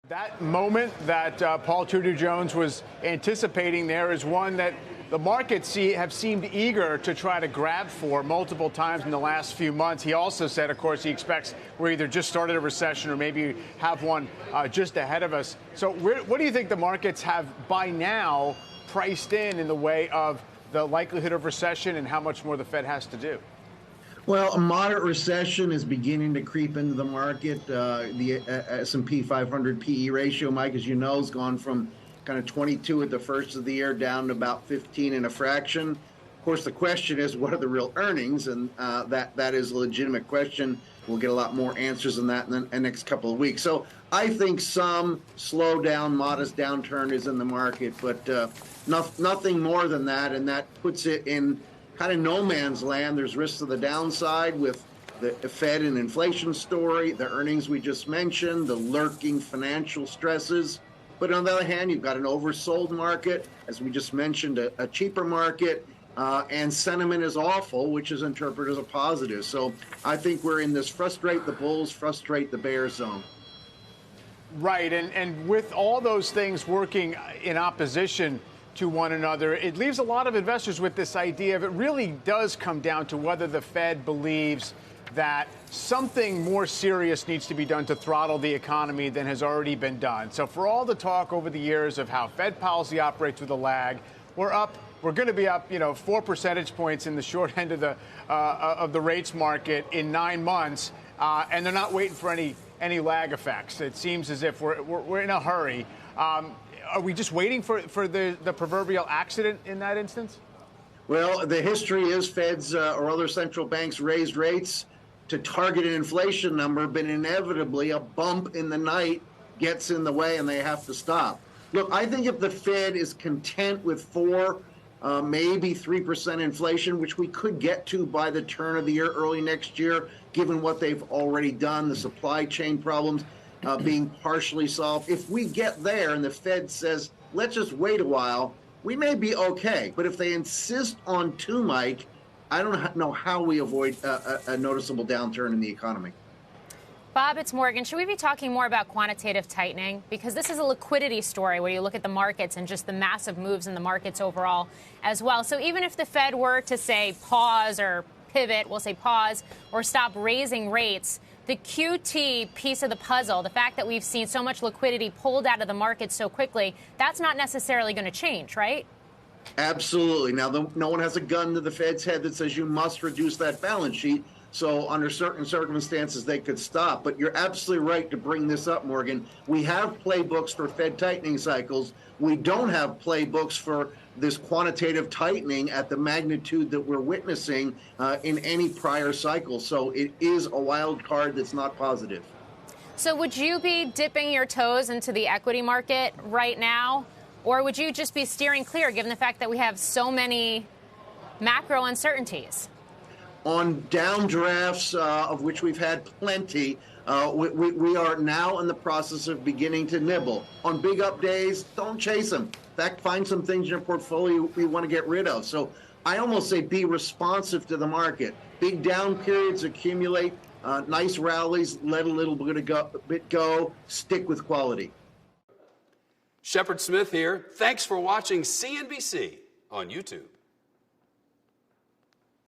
That moment that Paul Tudor Jones was anticipating there is one that the markets have seemed eager to try to grab for multiple times in the last few months. He also said, of course, he expects we're either just started a recession or maybe have one just ahead of us. So what do you think the markets have by now priced in the way of the likelihood of recession and how much more the Fed has to do? Well, a moderate recession is beginning to creep into the market. The S&P 500 PE ratio, Mike, as you know, has gone from kind of 22 at the first of the year down to about 15 and a fraction. Of course, the question is, what are the real earnings? And that is a legitimate question. We'll get a lot more answers on that in the next couple of weeks. So I think some slowdown, modest downturn is in the market, but nothing more than that. And that puts it in kind of no man's land. There's risks to the downside with the Fed and inflation story, the earnings we just mentioned, the lurking financial stresses. But on the other hand, you've got an oversold market, as we just mentioned, a cheaper market, and sentiment is awful, which is interpreted as a positive. So I think we're in this frustrate the bulls, frustrate the bears zone. Right, and with all those things working in opposition to one another, it leaves a lot of investors with this idea of it really does come down to whether the Fed believes that something more serious needs to be done to throttle the economy than has already been done. So for all the talk over the years of how Fed policy operates with a lag, we're going to be up, 4 percentage points in the short end of the rates market in 9 months, and they're not waiting for any lag effects. It seems as if we're in a hurry. Are we just waiting for the proverbial accident in that instance? Well, the history is Feds or other central banks raised rates to target an inflation number, but inevitably a bump in the night gets in the way and they have to stop. Look, I think if the Fed is content with 4, maybe 3% inflation, which we could get to by the turn of the year, early next year, given what they've already done, the supply chain problems being partially solved. If we get there and the Fed says, let's just wait a while, we may be okay. But if they insist on 2, Mike, I don't know how we avoid a noticeable downturn in the economy. Bob, it's Morgan. Should we be talking more about quantitative tightening? Because this is a liquidity story where you look at the markets and just the massive moves in the markets overall as well. So even if the Fed were to say pause or pivot, we'll say pause or stop raising rates, the QT piece of the puzzle, the fact that we've seen so much liquidity pulled out of the market so quickly, that's not necessarily going to change, right? Absolutely. Now, no one has a gun to the Fed's head that says you must reduce that balance sheet. So under certain circumstances, they could stop. But you're absolutely right to bring this up, Morgan. We have playbooks for Fed tightening cycles. We don't have playbooks for this quantitative tightening at the magnitude that we're witnessing in any prior cycle. So it is a wild card that's not positive. So would you be dipping your toes into the equity market right now? Or would you just be steering clear, given the fact that we have so many macro uncertainties? On downdrafts, of which we've had plenty, we are now in the process of beginning to nibble. On big up days, don't chase them. In fact, find some things in your portfolio you want to get rid of. So I almost say be responsive to the market. Big down periods accumulate, nice rallies, let a little bit go, stick with quality. Shepard Smith here. Thanks for watching CNBC on YouTube.